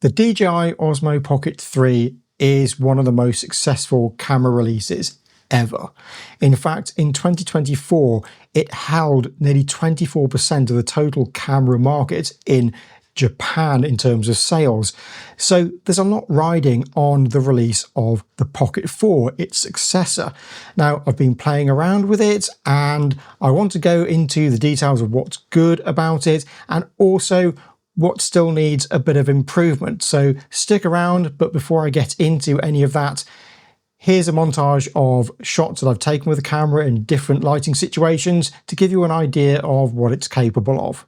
The DJI Osmo Pocket 3 is one of the most successful camera releases ever. In fact, in 2024, it held nearly 24% of the total camera market in Japan in terms of sales. So there's a lot riding on the release of the Pocket 4, its successor. Now, I've been playing around with it and I want to go into the details of what's good about it and also what still needs a bit of improvement. So stick around, but before I get into any of that, here's a montage of shots that I've taken with the camera in different lighting situations to give you an idea of what it's capable of.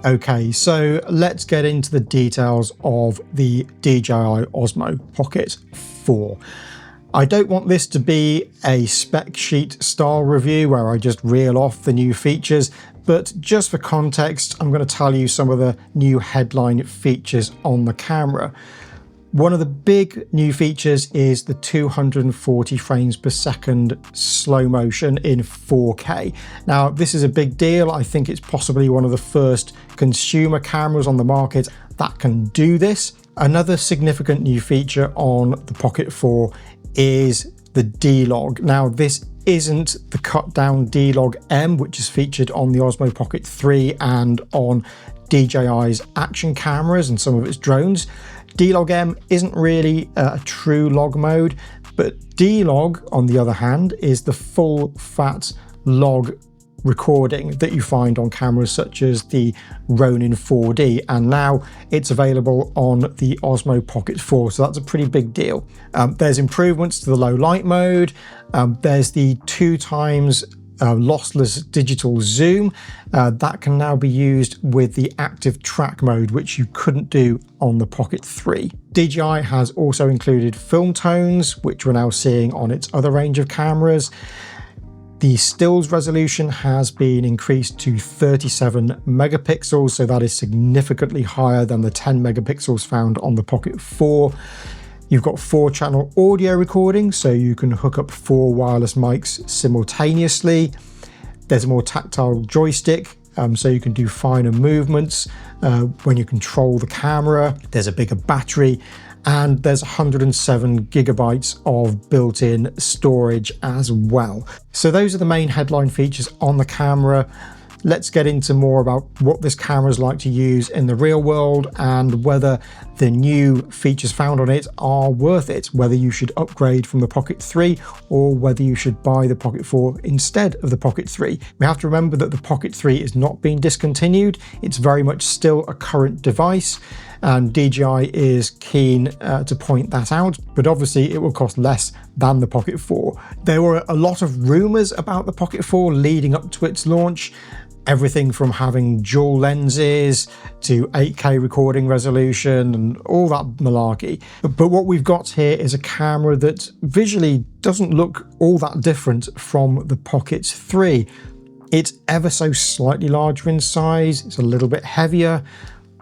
Okay, so let's get into the details of the DJI Osmo Pocket 4. I don't want this to be a spec sheet style review where I just reel off the new features, but just for context, I'm going to tell you some of the new headline features on the camera. One of the big new features is the 240 frames per second slow motion in 4K. Now, this is a big deal. I think it's possibly one of the first consumer cameras on the market that can do this. Another significant new feature on the Pocket 4 is the D-Log. Now, this isn't the cut down D-Log M, which is featured on the Osmo Pocket 3 and on DJI's action cameras and some of its drones. D-Log M isn't really a true log mode, but D-Log, on the other hand, is the full fat log recording that you find on cameras such as the Ronin 4D, and now it's available on the Osmo Pocket 4, so that's a pretty big deal. There's improvements to the low light mode. There's the 2x lossless digital zoom that can now be used with the ActiveTrack mode, which you couldn't do on the Pocket 3. DJI has also included film tones, which we're now seeing on its other range of cameras. The stills resolution has been increased to 37 megapixels, so that is significantly higher than the 10 megapixels found on the Pocket 4. You've got 4-channel audio recording, so you can hook up 4 wireless mics simultaneously. There's a more tactile joystick, so you can do finer movements when you control the camera. There's a bigger battery, and there's 107 gigabytes of built-in storage as well. So those are the main headline features on the camera. Let's get into more about what this camera is like to use in the real world and whether the new features found on it are worth it, whether you should upgrade from the Pocket 3 or whether you should buy the Pocket 4 instead of the Pocket 3. We have to remember that the Pocket 3 is not being discontinued. It's very much still a current device, and DJI is keen to point that out, but obviously it will cost less than the Pocket 4. There were a lot of rumors about the Pocket 4 leading up to its launch. Everything from having dual lenses to 8K recording resolution and all that malarkey. But what we've got here is a camera that visually doesn't look all that different from the Pocket 3. It's ever so slightly larger in size, it's a little bit heavier.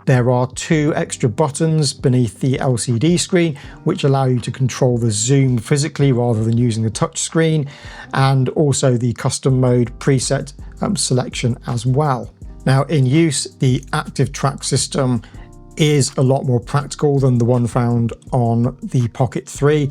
There are 2 extra buttons beneath the LCD screen which allow you to control the zoom physically rather than using the touch screen, and also the custom mode preset selection as well. Now, in use, the ActiveTrack system is a lot more practical than the one found on the Pocket 3.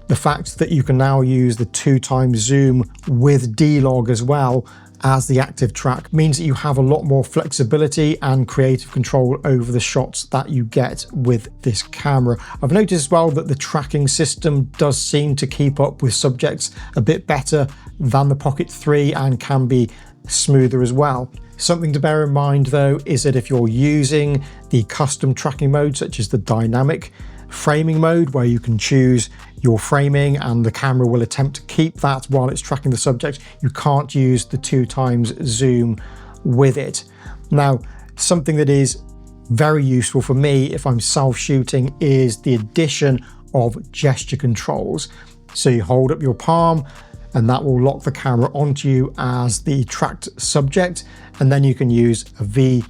The fact that you can now use the 2x zoom with D-Log as well as the ActiveTrack means that you have a lot more flexibility and creative control over the shots that you get with this camera. I've noticed as well that the tracking system does seem to keep up with subjects a bit better than the Pocket 3 and can be smoother as well. Something to bear in mind though is that if you're using the custom tracking mode, such as the dynamic framing mode, where you can choose your framing and the camera will attempt to keep that while it's tracking the subject, you can't use the 2x zoom with it. Now, something that is very useful for me if I'm self-shooting is the addition of gesture controls. So you hold up your palm and that will lock the camera onto you as the tracked subject, and then you can use a V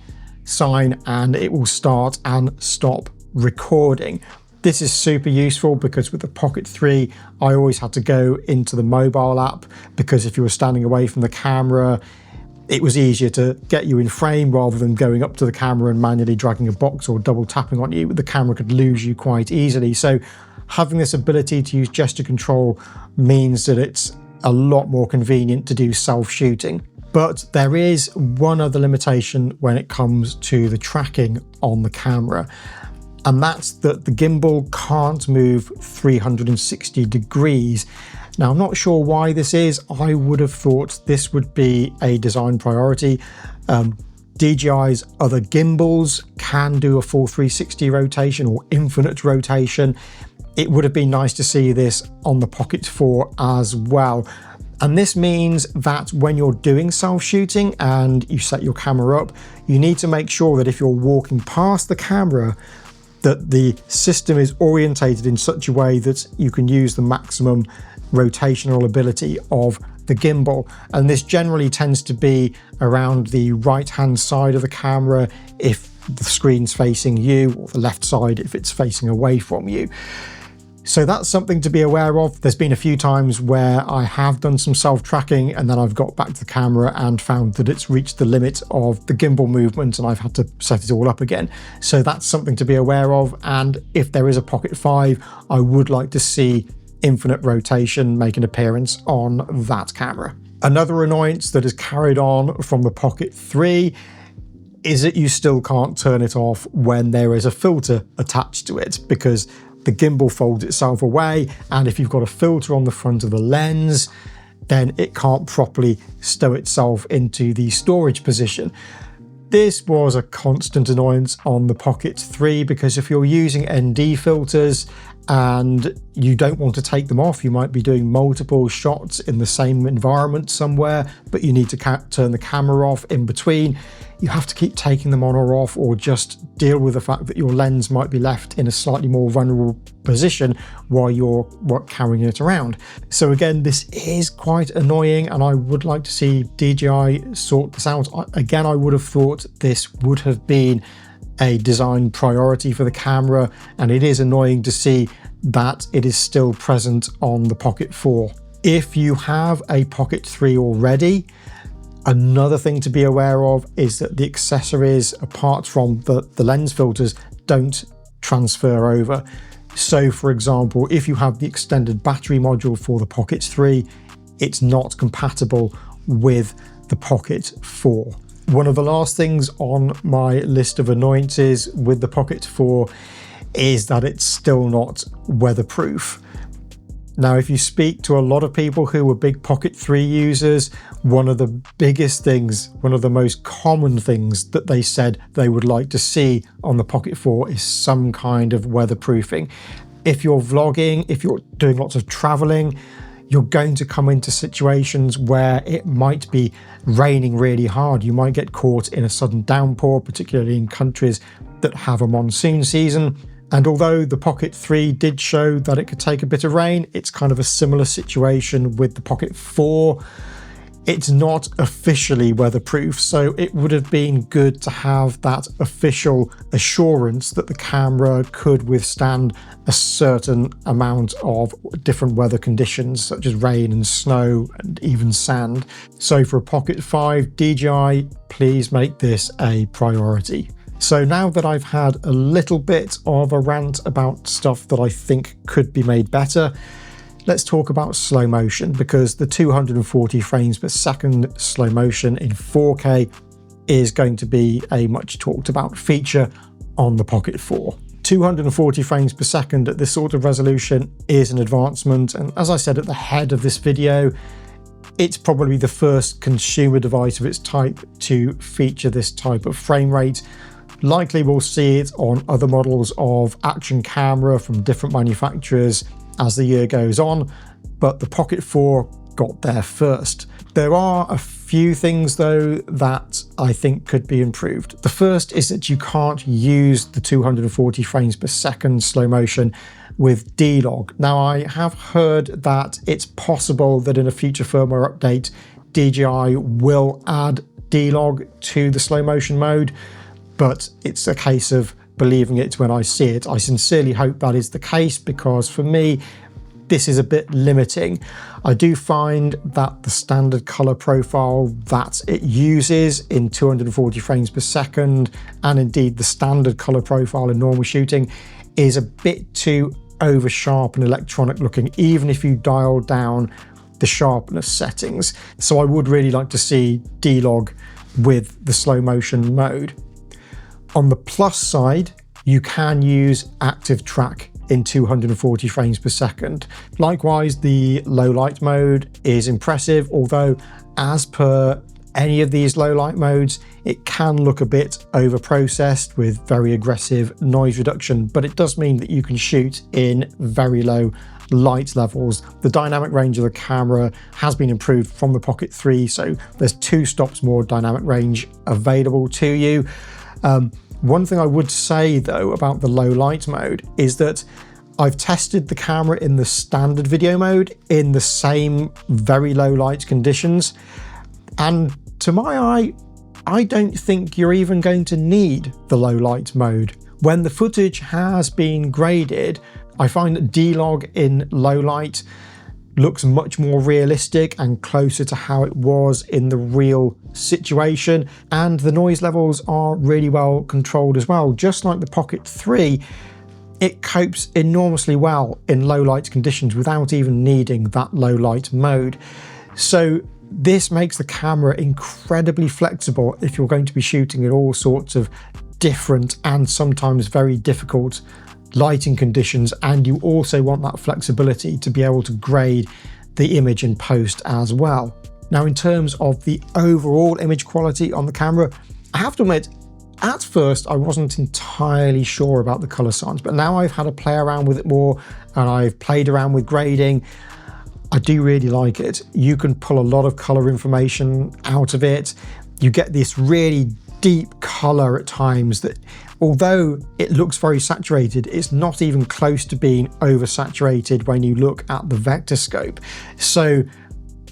sign and it will start and stop recording. This is super useful because with the Pocket 3, I always had to go into the mobile app, because if you were standing away from the camera, it was easier to get you in frame rather than going up to the camera and manually dragging a box or double tapping on you. The camera could lose you quite easily. So having this ability to use gesture control means that it's a lot more convenient to do self-shooting. But there is one other limitation when it comes to the tracking on the camera, and that's that the gimbal can't move 360 degrees. Now, I'm not sure why this is. I would have thought this would be a design priority. DJI's other gimbals can do a full 360 rotation or infinite rotation. It would have been nice to see this on the Pocket 4 as well. And this means that when you're doing self-shooting and you set your camera up, you need to make sure that if you're walking past the camera, that the system is orientated in such a way that you can use the maximum rotational ability of the gimbal. And this generally tends to be around the right-hand side of the camera if the screen's facing you, or the left side if it's facing away from you. So that's something to be aware of. There's been a few times where I have done some self-tracking and then I've got back to the camera and found that it's reached the limit of the gimbal movement and I've had to set it all up again. So that's something to be aware of. And if there is a Pocket 5, I would like to see infinite rotation make an appearance on that camera. Another annoyance that is carried on from the Pocket 3 is that you still can't turn it off when there is a filter attached to it, because the gimbal folds itself away, and if you've got a filter on the front of the lens, then it can't properly stow itself into the storage position. This was a constant annoyance on the Pocket 3, because if you're using ND filters and you don't want to take them off, you might be doing multiple shots in the same environment somewhere, but you need to turn the camera off in between. You have to keep taking them on or off, or just deal with the fact that your lens might be left in a slightly more vulnerable position while you're carrying it around. So again, this is quite annoying, and I would like to see DJI sort this out. Again, I would have thought this would have been a design priority for the camera, and it is annoying to see that it is still present on the Pocket 4. If you have a Pocket 3 already, another thing to be aware of is that the accessories, apart from the lens filters, don't transfer over. So for example, if you have the extended battery module for the Pocket 3, it's not compatible with the Pocket 4. One of the last things on my list of annoyances with the Pocket 4 is that it's still not weatherproof. Now, if you speak to a lot of people who were big Pocket 3 users, one of the biggest things, one of the most common things that they said they would like to see on the Pocket 4 is some kind of weatherproofing. If you're vlogging, if you're doing lots of traveling, you're going to come into situations where it might be raining really hard. You might get caught in a sudden downpour, particularly in countries that have a monsoon season. And although the Pocket 3 did show that it could take a bit of rain, it's kind of a similar situation with the Pocket 4. It's not officially weatherproof, so it would have been good to have that official assurance that the camera could withstand a certain amount of different weather conditions, such as rain and snow and even sand. So for a Pocket 5, DJI, please make this a priority. So now that I've had a little bit of a rant about stuff that I think could be made better, let's talk about slow motion, because the 240 frames per second slow motion in 4K is going to be a much talked about feature on the Pocket 4. 240 frames per second at this sort of resolution is an advancement, and as I said at the head of this video, it's probably the first consumer device of its type to feature this type of frame rate. Likely we'll see it on other models of action camera from different manufacturers as the year goes on, but the Pocket 4 got there first. There are a few things though that I think could be improved. The first is that you can't use the 240 frames per second slow motion with D-Log. Now, I have heard that it's possible that in a future firmware update, DJI will add D-Log to the slow motion mode, but it's a case of believing it when I see it. I sincerely hope that is the case, because for me, this is a bit limiting. I do find that the standard color profile that it uses in 240 frames per second, and indeed the standard color profile in normal shooting, is a bit too over sharp and electronic looking, even if you dial down the sharpness settings. So I would really like to see D-Log with the slow motion mode. On the plus side, you can use ActiveTrack in 240 frames per second. Likewise, the low light mode is impressive, although as per any of these low light modes, it can look a bit over processed with very aggressive noise reduction, but it does mean that you can shoot in very low light levels. The dynamic range of the camera has been improved from the Pocket 3, so there's 2 stops more dynamic range available to you. One thing I would say though about the low light mode is that I've tested the camera in the standard video mode in the same very low light conditions, and to my eye, I don't think you're even going to need the low light mode. When the footage has been graded, I find that D-Log in low light looks much more realistic and closer to how it was in the real situation, and the noise levels are really well controlled as well. Just like the Pocket 3, it copes enormously well in low light conditions without even needing that low light mode. So this makes the camera incredibly flexible if you're going to be shooting in all sorts of different and sometimes very difficult lighting conditions, and you also want that flexibility to be able to grade the image in post as well. Now, in terms of the overall image quality on the camera, I have to admit, at first I wasn't entirely sure about the color science, but now I've had a play around with it more and I've played around with grading. I do really like it. You can pull a lot of color information out of it. You get this really deep color at times that, although it looks very saturated, it's not even close to being oversaturated when you look at the vector scope. So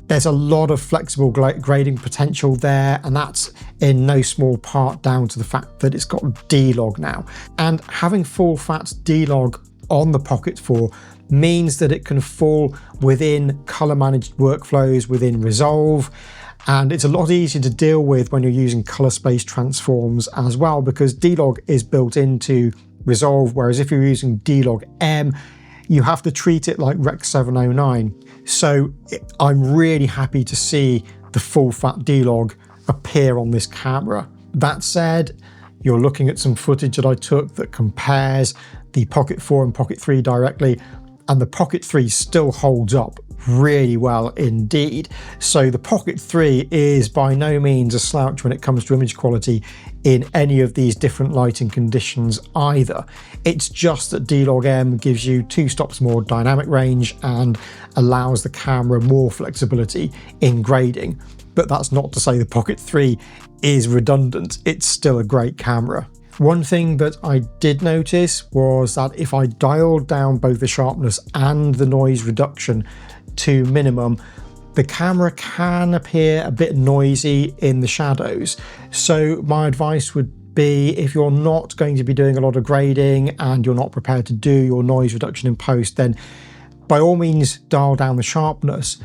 there's a lot of flexible grading potential there, and that's in no small part down to the fact that it's got D-Log now. And having full fat D-Log on the Pocket 4 means that it can fall within color managed workflows within Resolve, and it's a lot easier to deal with when you're using color space transforms as well, because D-Log is built into Resolve, whereas if you're using D-Log M, you have to treat it like Rec 709. So I'm really happy to see the full fat D-Log appear on this camera. That said, you're looking at some footage that I took that compares the Pocket 4 and Pocket 3 directly, and the Pocket 3 still holds up really well indeed. So the Pocket 3 is by no means a slouch when it comes to image quality in any of these different lighting conditions either. It's just that D-Log M gives you 2 stops more dynamic range and allows the camera more flexibility in grading. But that's not to say the Pocket 3 is redundant. It's still a great camera. One thing that I did notice was that if I dialed down both the sharpness and the noise reduction to minimum, the camera can appear a bit noisy in the shadows. So my advice would be, if you're not going to be doing a lot of grading and you're not prepared to do your noise reduction in post, then by all means dial down the sharpness,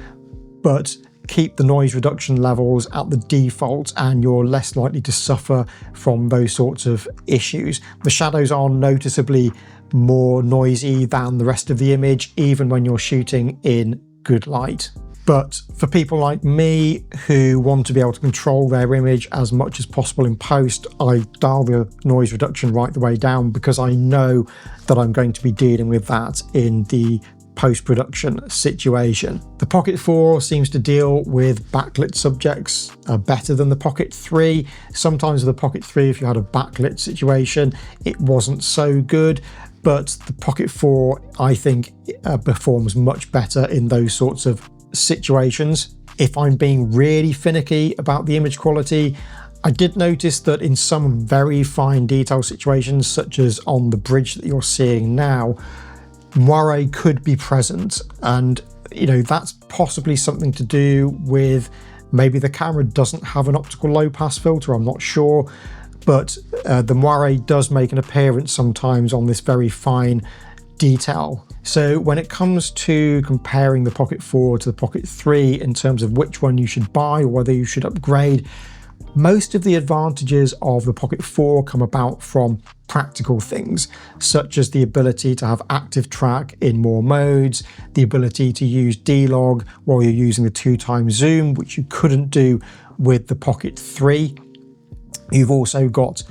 but keep the noise reduction levels at the default and you're less likely to suffer from those sorts of issues. The shadows are noticeably more noisy than the rest of the image, even when you're shooting in good light. But for people like me who want to be able to control their image as much as possible in post, I dial the noise reduction right the way down because I know that I'm going to be dealing with that in the post-production situation. The Pocket 4 seems to deal with backlit subjects better than the Pocket 3. Sometimes with the Pocket 3, if you had a backlit situation, it wasn't so good, but the Pocket 4, I think, performs much better in those sorts of situations. If I'm being really finicky about the image quality, I did notice that in some very fine detail situations, such as on the bridge that you're seeing now, moire could be present, and that's possibly something to do with maybe the camera doesn't have an optical low pass filter, I'm not sure, but the moire does make an appearance sometimes on this very fine detail. So when it comes to comparing the Pocket 4 to the Pocket 3 in terms of which one you should buy or whether you should upgrade, most of the advantages of the Pocket 4 come about from practical things, such as the ability to have ActiveTrack in more modes, the ability to use D-Log while you're using the 2x zoom, which you couldn't do with the Pocket 3. You've also got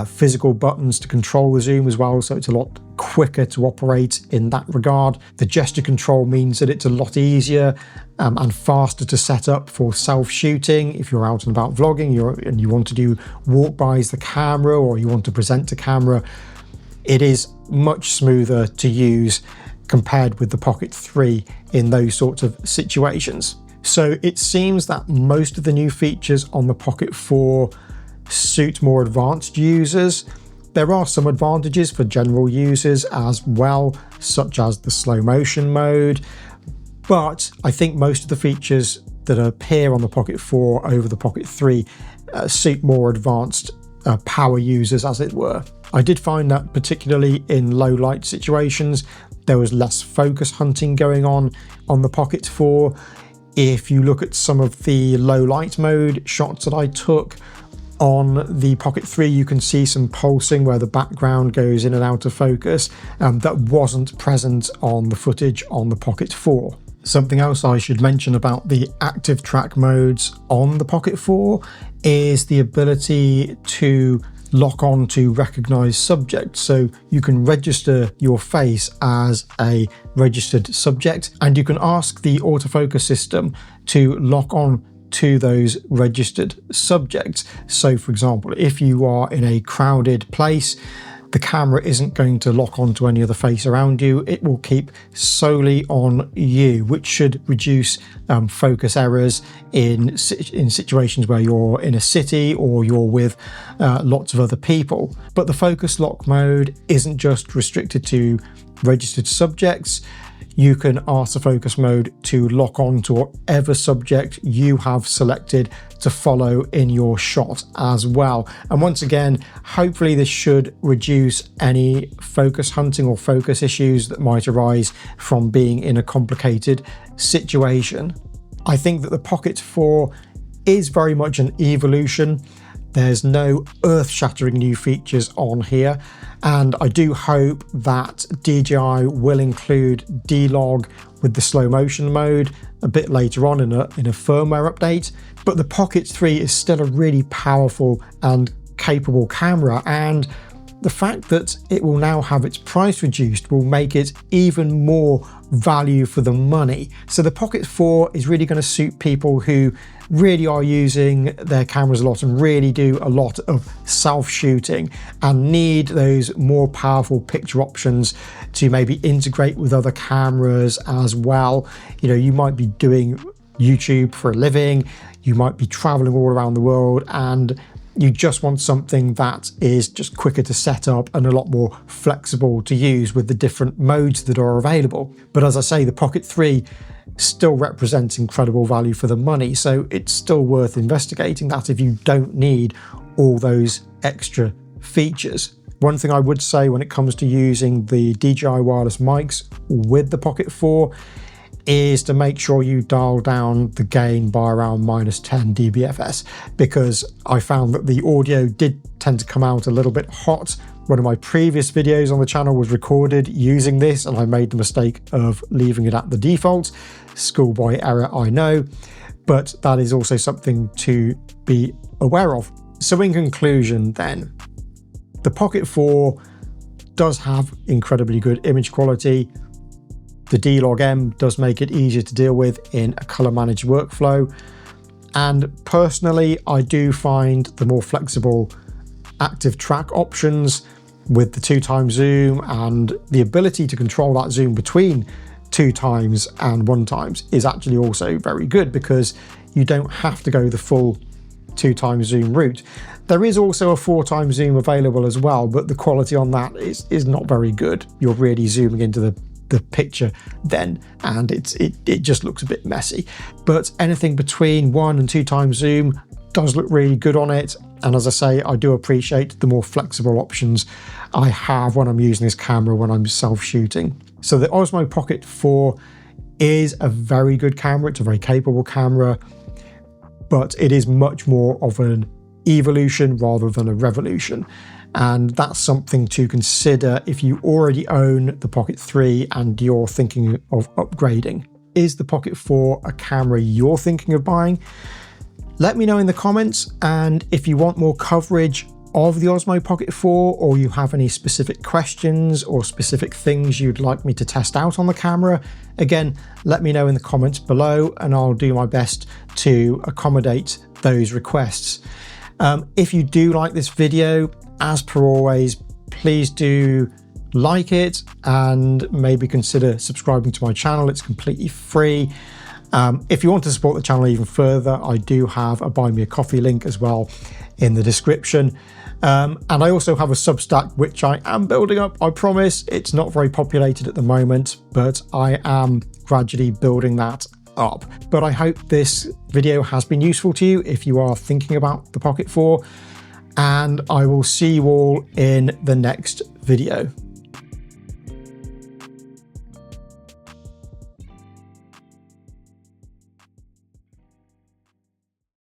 physical buttons to control the zoom as well, so it's a lot quicker to operate in that regard. The gesture control means that it's a lot easier and faster to set up for self-shooting. If you're out and about vlogging and you want to do walk-bys the camera, or you want to present to camera, it is much smoother to use compared with the Pocket 3 in those sorts of situations. So it seems that most of the new features on the Pocket 4 suit more advanced users. There are some advantages for general users as well, such as the slow motion mode, but I think most of the features that appear on the Pocket 4 over the Pocket 3 suit more advanced power users, as it were. I did find that particularly in low light situations, there was less focus hunting going on the Pocket 4. If you look at some of the low light mode shots that I took on the Pocket 3, you can see some pulsing where the background goes in and out of focus that wasn't present on the footage on the Pocket 4. Something else I should mention about the ActiveTrack modes on the Pocket 4 is the ability to lock on to recognize subjects. So you can register your face as a registered subject, and you can ask the autofocus system to lock on to those registered subjects. So for example, if you are in a crowded place, the camera isn't going to lock onto any other face around you. It will keep solely on you, which should reduce focus errors in situations where you're in a city or you're with lots of other people. But the focus lock mode isn't just restricted to registered subjects. You can ask the focus mode to lock on to whatever subject you have selected to follow in your shot as well. And once again, hopefully this should reduce any focus hunting or focus issues that might arise from being in a complicated situation. I think that the Pocket 4 is very much an evolution. There's no earth-shattering new features on here, and I do hope that DJI will include D-Log with the slow motion mode a bit later on in a firmware update. But the Pocket 3 is still a really powerful and capable camera, and the fact that it will now have its price reduced will make it even more value for the money. So the Pocket 4 is really going to suit people who really are using their cameras a lot and really do a lot of self-shooting and need those more powerful picture options to maybe integrate with other cameras as well. You know, you might be doing YouTube for a living, you might be traveling all around the world, and you just want something that is just quicker to set up and a lot more flexible to use with the different modes that are available. But as I say, the Pocket 3 still represents incredible value for the money, so it's still worth investigating that if you don't need all those extra features. One thing I would say when it comes to using the DJI wireless mics with the Pocket 4 is to make sure you dial down the gain by around -10 dBFS, because I found that the audio did tend to come out a little bit hot One of my previous videos on the channel was recorded using this, and I made the mistake of leaving it at the default. Schoolboy error, I know, but that is also something to be aware of. So in conclusion then, the Pocket 4 does have incredibly good image quality. The D-Log-M does make it easier to deal with in a color managed workflow. And personally, I do find the more flexible ActiveTrack options with the 2x zoom and the ability to control that zoom between 2x and 1x is actually also very good, because you don't have to go the full 2x zoom route. There is also a 4x zoom available as well, but the quality on that is not very good. You're really zooming into the picture then, and it just looks a bit messy. But anything between 1 and 2x zoom does look really good on it. And as I say, I do appreciate the more flexible options I have when I'm using this camera when I'm self-shooting. So the Osmo Pocket 4 is a very good camera. It's a very capable camera, but it is much more of an evolution rather than a revolution. And that's something to consider if you already own the Pocket 3 and you're thinking of upgrading. Is the Pocket 4 a camera you're thinking of buying? Let me know in the comments, and if you want more coverage of the Osmo Pocket 4, or you have any specific questions or specific things you'd like me to test out on the camera, again, let me know in the comments below and I'll do my best to accommodate those requests. If you do like this video, as per always, please do like it and maybe consider subscribing to my channel. It's completely free. If you want to support the channel even further, I do have a Buy Me a Coffee link as well in the description. And I also have a Substack, which I am building up, I promise. It's not very populated at the moment, but I am gradually building that up. But I hope this video has been useful to you if you are thinking about the Pocket 4, and I will see you all in the next video.